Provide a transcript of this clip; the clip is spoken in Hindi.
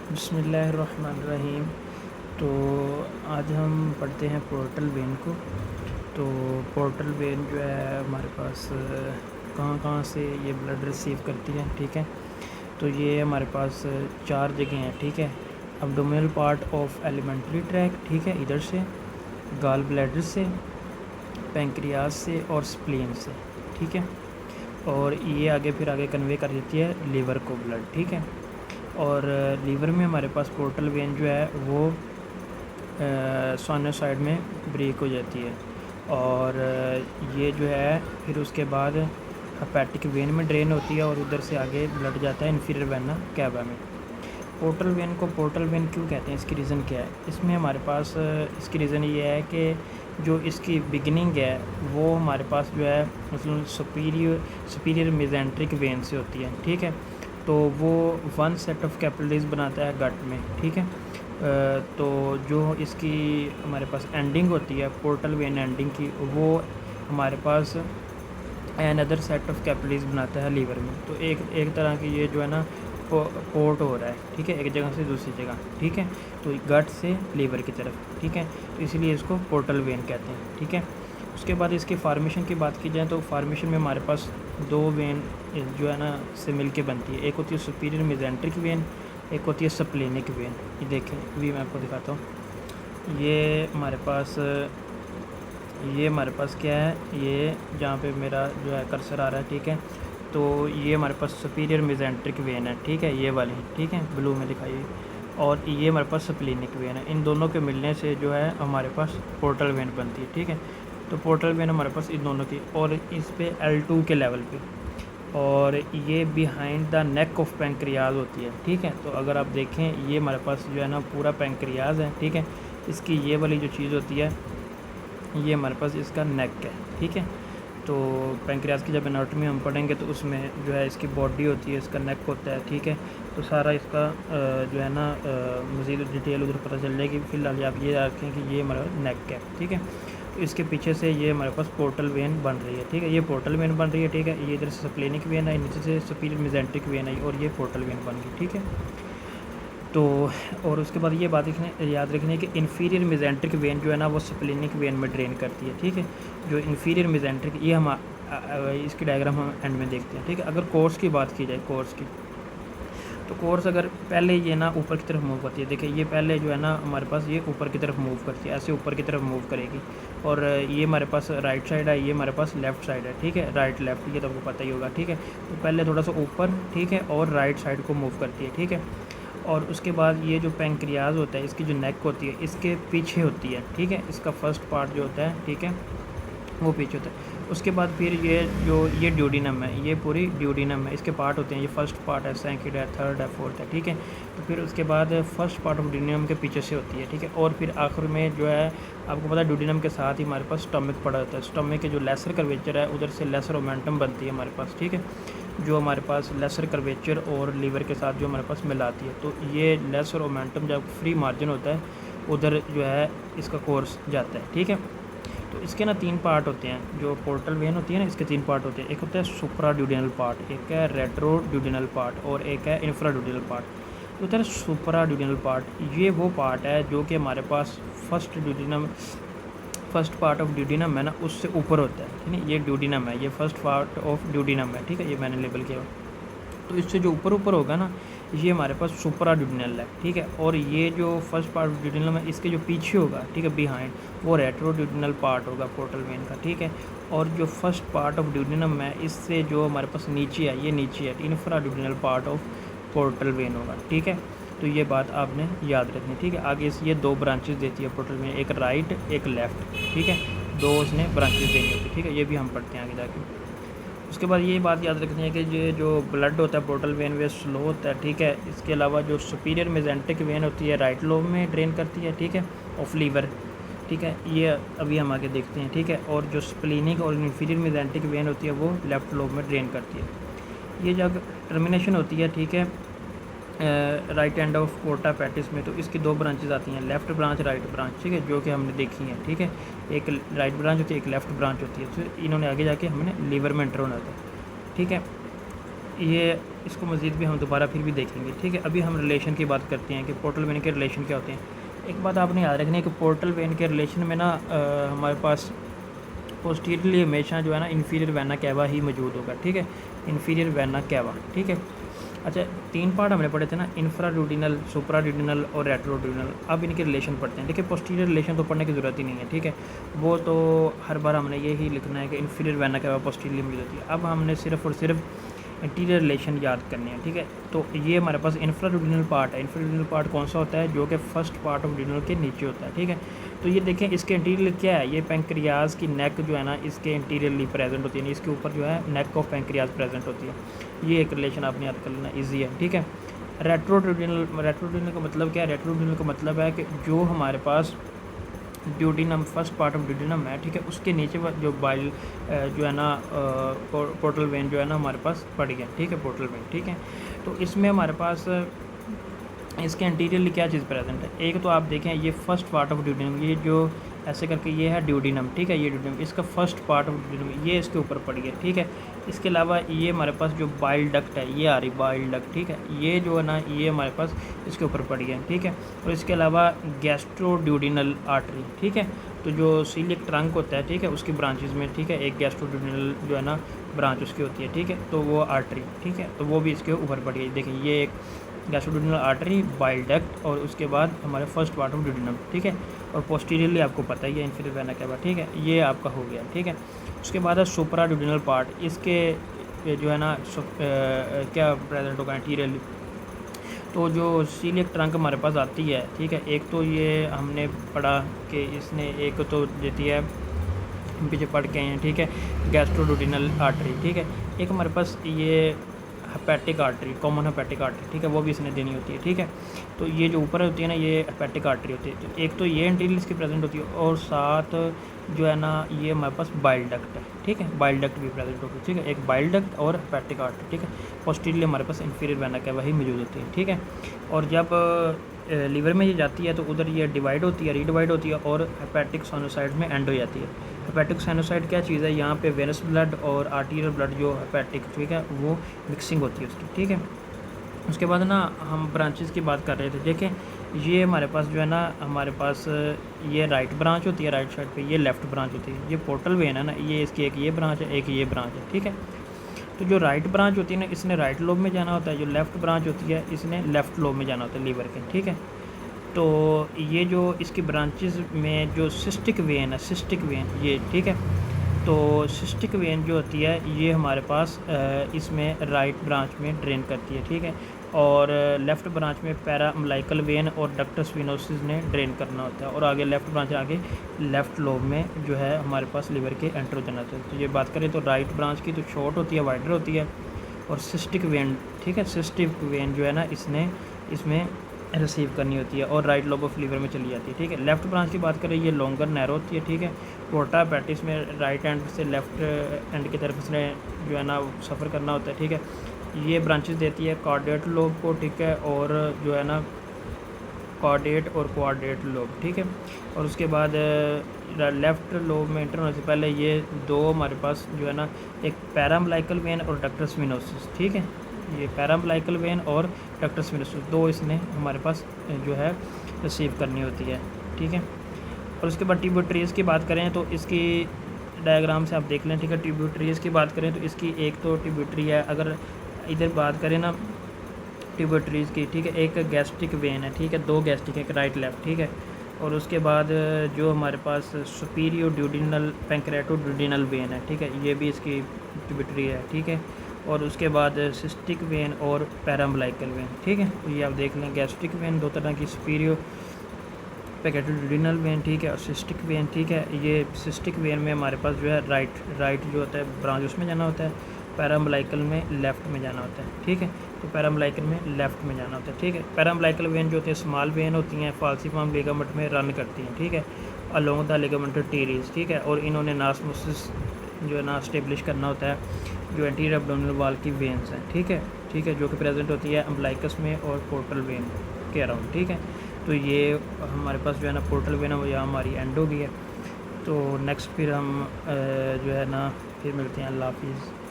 बिस्मिल्लाहिर्रहमानिर्रहीम। तो आज हम पढ़ते हैं पोर्टल वेन को। तो पोर्टल वेन जो है हमारे पास कहाँ कहाँ से ये ब्लड रिसीव करती है, ठीक है। तो ये हमारे पास 4 जगह हैं, ठीक है। Abdominal part of alimentary tract, ठीक है, इधर से गाल ब्लैडर से, पेंक्रियाज से और स्प्लीन से, ठीक है। और ये आगे कन्वे कर देती है लीवर को ब्लड, ठीक है। और लीवर में हमारे पास पोर्टल वेन जो है वो साइनोसाइड में ब्रेक हो जाती है। और ये जो है फिर उसके बाद हेपेटिक वेन में ड्रेन होती है और उधर से आगे ब्लड जाता है इंफीरियर वेना कैवा में। पोर्टल वेन को पोर्टल वेन क्यों कहते हैं, इसकी रीज़न क्या है? इसमें हमारे पास इसकी रीज़न ये है कि जो इसकी बिगिनिंग है वो हमारे पास जो है मतलब सुपीरियर मेजेंट्रिक वेन से होती है, ठीक है। तो वो 1 सेट ऑफ कैपिलरीज बनाता है गट में, ठीक है। तो जो इसकी हमारे पास एंडिंग होती है पोर्टल वेन एंडिंग की, वो हमारे पास अनदर सेट ऑफ कैपिलरीज बनाता है लीवर में। तो एक तरह की ये जो है ना पोर्ट हो रहा है, ठीक है, एक जगह से दूसरी जगह, ठीक है। तो गट से लीवर की तरफ, ठीक है। तो इसीलिए इसको पोर्टल वेन कहते हैं, ठीक है। उसके बाद इसके फार्मेशन की बात की जाए तो फार्मेशन में हमारे पास 2 वेन जो है ना से मिल के बनती है। एक होती है सुपीरियर मेजेंट्रिक वेन, एक होती है स्प्लेनिक वेन। ये देखें, अभी मैं आपको दिखाता हूँ। ये हमारे पास क्या है, ये जहाँ पे मेरा जो है कर्सर आ रहा है, ठीक है। तो ये हमारे पास सुपीरियर मेजेंट्रिक वेन है, ठीक है, ये वाली, ठीक है, ब्लू में दिखाई हुई। और ये हमारे पास स्प्लेनिक वेन है। इन दोनों के मिलने से जो है हमारे पास पोर्टल वेन बनती है, ठीक है। तो पोर्टल वेन हमारे पास इन दोनों की, और इस पे L2 के लेवल पे, और ये behind the neck of pancreas होती है, ठीक है। तो अगर आप देखें ये हमारे पास जो है ना पूरा पेंक्रियाज है, ठीक है। इसकी ये वाली जो चीज़ होती है ये हमारे पास इसका नेक है, ठीक है। तो पेंक्रियाज की जब एनाटॉमी हम पढ़ेंगे तो उसमें जो है इसकी बॉडी होती है, इसका नेक होता है, ठीक है। तो सारा इसका जो है ना मज़ीद डिटेल उधर पता चल जाएगी। फिलहाल आप ये रखें कि ये हमारा नेक है, ठीक है। तो इसके पीछे से ये हमारे पास पोर्टल वेन बन रही है, ठीक है। ये पोर्टल वेन बन रही है, ठीक है। ये इधर से स्प्लेनिक वेन आई, नीचे से सुपीरियर मेजेंट्रिक वेन आई, और ये पोर्टल वेन बन गई, ठीक है। तो और उसके बाद ये बात याद रखनी है कि इन्फीरियर मेजेंट्रिक वेन जो है ना वो स्प्लेनिक वेन में ड्रेन करती है, ठीक है। जो इन्फीरियर मेजेंट्रिक, ये हम इसकी डायग्राम हम एंड में देखते हैं, ठीक है। अगर कोर्स की बात की जाए, कोर्स की, तो कोर्स अगर पहले ये ना ऊपर की तरफ मूव करती है, देखिए ये पहले जो है ना हमारे पास ये ऊपर की तरफ मूव करती है, ऐसे ऊपर की तरफ मूव करेगी। और ये हमारे पास राइट साइड है, ये हमारे पास लेफ़्ट साइड है, ठीक है, राइट लेफ़्ट, ये तो आपको पता ही होगा, ठीक है। तो पहले थोड़ा सा ऊपर, ठीक है, और राइट साइड को मूव करती है, ठीक है। और उसके बाद ये जो पेंक्रियाज होता है, इसकी जो नेक होती है इसके पीछे होती है, ठीक है। इसका फर्स्ट पार्ट जो होता है, ठीक है, वो पीछे होता है। उसके बाद फिर ये ड्यूडिनम है, ये पूरी ड्यूडिनम है, इसके पार्ट होते हैं। ये फर्स्ट पार्ट है, सेकंड है, थर्ड है, फोर्थ है, ठीक है। तो फिर उसके बाद फर्स्ट पार्ट ऑफ ड्यूडिनम के पीछे से होती है, ठीक है। और फिर आखिर में जो है आपको पता है ड्यूडिनम के साथ ही हमारे पास स्टमक पड़ा होता है। स्टमक के जो लेसर कर्वेचर है उधर से लेसर ओमेंटम बनती है हमारे पास, ठीक है, जो हमारे पास लेसर कर्वेचर और लीवर के साथ जो हमारे पास मिलाती है। तो ये लेसर ओमेंटम जब फ्री मार्जिन होता है उधर जो है इसका कोर्स जाता है, ठीक है। तो इसके ना 3 पार्ट होते हैं। जो पोर्टल वेन होती है ना, इसके 3 पार्ट होते हैं। एक होता है सुप्राड्यूडिनल पार्ट, एक है रेट्रोड्यूडिनल पार्ट, और एक है इंफ्राड्यूडिनल पार्ट। तो होता है सुप्राड्यूडिनल पार्ट, ये वो पार्ट है जो कि हमारे पास फर्स्ट पार्ट ऑफ ड्यूडिनम है ना उससे ऊपर होता है, ठीक है। ये ड्यूडिनम है, ये फर्स्ट पार्ट ऑफ ड्यूडिनम है, ठीक है, ये मैंने लेबल किया। तो इससे जो ऊपर होगा ना ये हमारे पास सुप्राड्यूडिनल है, ठीक है। और ये जो फर्स्ट पार्ट ऑफ ड्यूडिनल है इसके जो पीछे होगा, ठीक है, बिहाइंड, वो रेट्रोड्यूडिनल पार्ट होगा पोर्टल वेन का, ठीक है। और जो फर्स्ट पार्ट ऑफ ड्यूडिनम है इससे जो हमारे पास नीचे है, ये नीचे है, इंफ्राड्यूडिनल पार्ट ऑफ पोर्टल वेन होगा, ठीक है। तो ये बात आपने याद रखनी, ठीक है। आगे ये 2 ब्रांचेस देती है पोर्टल वेन, एक राइट एक लेफ़्ट, ठीक है, 2 उसने ब्रांचेस देनी होती है, ठीक है। ये भी हम पढ़ते हैं आगे जाके। उसके बाद ये बात याद रखनी है कि ये जो ब्लड होता है पोर्टल वेन वे स्लो होता है, ठीक है। इसके अलावा जो सुपीरियर मेजेंट्रिक वेन होती है राइट लोब में ड्रेन करती है, ठीक है, ऑफ लीवर, ठीक है। ये अभी हम आगे देखते हैं, ठीक है। और जो स्प्लीनिक और इन्फीरियर मेजेंट्रिक वेन होती है वो लेफ्ट लोब में ड्रेन करती है। ये जब टर्मिनेशन होती है, ठीक है, राइट एंड ऑफ पोर्टा पैटिस में, तो इसकी 2 ब्रांचेज आती हैं, लेफ़्ट ब्रांच राइट ब्रांच, ठीक है, जो कि हमने देखी है, ठीक है। एक राइट ब्रांच होती है, एक लेफ़्ट ब्रांच होती है। तो इन्होंने आगे जाके हमने लीवर में एंटर होना था, ठीक है। ये इसको मज़ीद भी हम दोबारा फिर भी देखेंगे, ठीक है। अभी हम रिलेशन की बात करते हैं कि पोर्टल वेन के रिलेशन क्या होते हैं। एक बात आपने याद रखनी है कि पोर्टल वेन के रिलेशन में ना हमारे पास पोस्टीरियरली हमेशा जो है ना इन्फीरियर वेना कैवा ही मौजूद होगा, ठीक है, इन्फीरियर वेना कैवा, ठीक है। अच्छा, 3 पार्ट हमने पढ़े थे ना, इंफ्राड्यूडिनल, सुप्राड्यूडिनल और रेट्रोड्यूडिनल। अब इनके रिलेशन पढ़ते हैं। देखिए पोस्टीरियर रिलेशन तो पढ़ने की ज़रूरत ही नहीं है, ठीक है, वो तो हर बार हमने यही लिखना है कि इन्फीरियर वेना कैवा पोस्टीरियरली मौजूद होती है। अब हमने सिर्फ और सिर्फ इंटीरियर रिलेशन याद करने हैं, ठीक है। तो ये हमारे पास इंफ्राड्यूडिनल पार्ट है। इंफ्राड्यूडिनल पार्ट कौन सा होता है? जो कि फर्स्ट पार्ट ऑफ ड्यूडिनल के नीचे होता है, ठीक है। तो ये देखें इसके इंटीरियर क्या है, ये पैंक्रियाज की नेक जो है ना इसके इंटीरियरली प्रेजेंट होती है, इसके ऊपर जो है नेक ऑफ पैंक्रियाज प्रेजेंट होती है। ये एक रिलेशन आपने याद कर लेना, ईजी है, ठीक है। रेट्रोड्यूडिनल का मतलब क्या है? रेट्रोड्यूडिनल का मतलब है कि जो हमारे पास duodenum first part of duodenum है, ठीक है, उसके नीचे जो बाइल जो है ना पोर्टल वेन जो है ना हमारे पास पड़ गया, ठीक है, पोर्टल वेन, ठीक है। तो इसमें हमारे पास इसके इंटीरियरली क्या चीज़ प्रेजेंट है? एक तो आप देखें ये फर्स्ट पार्ट ऑफ ड्यूडिनम, ये जो ऐसे करके ये है ड्यूडिनम, ठीक है, ये ड्यूडिनम इसका फर्स्ट पार्ट ऑफ ड्यूडिनम ये इसके ऊपर पड़ गया, ठीक है। इसके अलावा ये हमारे पास जो बाइल डक्ट है ये आ रही बाइल डक्ट, ठीक है, ये जो है ना ये हमारे पास इसके ऊपर पड़ गया, ठीक है। और इसके अलावा गैस्ट्रोड्यूडिनल आर्टरी, ठीक है, तो जो सीलिक ट्रंक होता है, ठीक है, उसकी ब्रांचेस में, ठीक है, एक गैस्ट्रोड्यूडिनल जो है ना ब्रांच उसकी होती है, ठीक है, तो वो आर्टरी, ठीक है, तो वो भी इसके ऊपर पड़ गई। देखिए ये एक गैस्ट्रोड्यूडिनल आर्टरी, बाइल डक्ट और उसके बाद हमारे फर्स्ट पार्ट ऑफ ड्यूडिनम, ठीक है। और पोस्टीरियरली आपको पता ही है इन्फीरियर वेना कैवा, ठीक है, ये आपका हो गया, ठीक है। उसके बाद है सुप्राड्यूडिनल पार्ट, इसके जो है ना क्या प्रेजेंट होगा एंटीरियरली। तो जो सीलियक ट्रंक हमारे पास आती है, ठीक है, एक तो ये हमने पढ़ा कि इसने एक तो देती है, पीछे पढ़ के आए हैं, ठीक है, गैस्ट्रोड्यूडिनल आर्टरी, ठीक है। एक हमारे पास ये hepatic artery, common hepatic artery, ठीक है, वो भी इसने देनी होती है, ठीक है। तो ये जो ऊपर होती है ना ये हेपेटिक आर्टरी होती है, तो एक तो ये एंटीरियर इसकी प्रेजेंट होती है और साथ जो है ना ये हमारे पास बाइल डक्ट है, ठीक है, बाइल डक्ट भी प्रेजेंट होती है, ठीक है, एक बाइल डक्ट और हेपेटिक आर्टरी, ठीक है। पोस्टीरियरली हमारे पास इंफीरियर वेना कैवा ही मौजूद होती है, ठीक है। और जब लीवर में ये जाती है तो उधर ये डिवाइड होती है, रीडिवाइड होती है और हेपेटिक साइनोसाइड में एंड हो जाती है। हेपेटिक साइनोसाइड क्या चीज़ है? यहाँ पे वेनस ब्लड और आर्टीरियल ब्लड जो हेपेटिक, ठीक है, वो मिक्सिंग होती है उसकी, ठीक है। उसके बाद ना हम ब्रांचेस की बात कर रहे थे, देखें ये हमारे पास जो है ना हमारे पास ये राइट ब्रांच होती है, राइट साइड पे ये लेफ़्ट ब्रांच होती है। ये पोर्टल वेन है ना, ये इसकी एक ये ब्रांच है, एक ये ब्रांच है, ठीक है। तो जो राइट ब्रांच होती है ना इसने राइट लोब में जाना होता है, जो लेफ़्ट ब्रांच होती है इसने लेफ़्ट लोब में जाना होता है लीवर के, ठीक है। तो ये जो इसकी ब्रांचेस में जो सिस्टिक वेन है, सिस्टिक वेन ये, ठीक है, तो सिस्टिक वेन जो होती है ये हमारे पास इसमें राइट ब्रांच में ड्रेन करती है, ठीक है। और लेफ़्ट ब्रांच में पैराअम्बिलिकल वेन और डक्टस वेनोसिस ने ड्रेन करना होता है। और आगे लेफ़्ट ब्रांच आगे लेफ़्ट लोब में जो है हमारे पास लीवर के एंटर हो जाना होता है। तो ये बात करें तो राइट ब्रांच की तो शॉर्ट होती है, वाइडर होती है, और सिस्टिक वेन, ठीक है, सिस्टिक वेन जो है ना इसने इसमें रिसीव करनी होती है और राइट लोब ऑफ लीवर में चली जाती है, ठीक है। लेफ़्ट ब्रांच की बात करें ये लॉन्गर नैरो होती है, ठीक है। पोर्टा पैटिस में राइट एंड से लेफ़्ट एंड की तरफ इसने जो है ना सफ़र करना होता है, ठीक है। ये ब्रांचेस देती है कार्डिएट लोब को, ठीक है, और जो है ना कार्डिएट और क्वाड्रेट लोब, ठीक है। और उसके बाद लेफ़्ट लोब में एंटर होने से पहले ये दो हमारे पास जो है ना एक पैराअम्बिलिकल वेन और डक्टस वेनोसिस, ठीक है, ये पैराअम्बिलिकल वेन और डक्टस वेनोसिस दो इसने हमारे पास जो है रिसीव करनी होती है, ठीक है। और उसके बाद ट्यूब्यूटरीज़ की बात करें तो इसकी डायग्राम से आप देख लें, ठीक है। ट्यूब्यूटरीज़ की बात करें तो इसकी एक तो ट्यूब्यूटरी है, अगर इधर बात करें ना ट्यूब्यूटरीज़ की, ठीक है, एक गैस्ट्रिक वेन है, ठीक है, दो गैस्ट्रिक, एक राइट लेफ़्ट, ठीक है। और उसके बाद जो हमारे पास सुपीरियर ड्यूडिनल पैंक्रेटोड्यूडिनल वेन है, ठीक है, ये भी इसकी ट्यूब्यूटरी है, ठीक है। और उसके बाद सिस्टिक वेन और पैराअम्बिलिकल वेन, ठीक है। तो ये आप देख लें गैस्ट्रिक वेन दो तरह की, सुपीरियर पैंक्रेटोड्यूडिनल वेन, ठीक है, और सिस्टिक वेन, ठीक है। ये सिस्टिक वेन में हमारे पास जो है राइट जो होता है ब्रांच उसमें जाना होता है, पैराअम्बिलिकल में लेफ़्ट में जाना होता है, ठीक है। तो पैराअम्बिलिकल में लेफ़्ट में जाना होता है, ठीक है। पैराअम्बिलिकल वेन जो होती है स्मॉल वेन होती हैं, फाल्सिफॉर्म लिगामेंट में रन करती हैं, ठीक है, अलोंग द लिगामेंटरी टीरीज, ठीक है। और इन्होंने नासमोसिस जो है ना स्टेब्लिश करना होता है जो एंटीरियर एब्डोमिनल वॉल की वेन्स हैं, ठीक है, ठीक है, जो कि प्रेजेंट होती है अम्बलाइकस में और पोर्टल वेन के अराउंड, ठीक है। तो ये हमारे पास जो है ना पोर्टल वेन है वो यहाँ हमारी एंड हो गई है। तो नेक्स्ट फिर हम जो है ना फिर मिलते हैं, अल्लाह हाफिज़।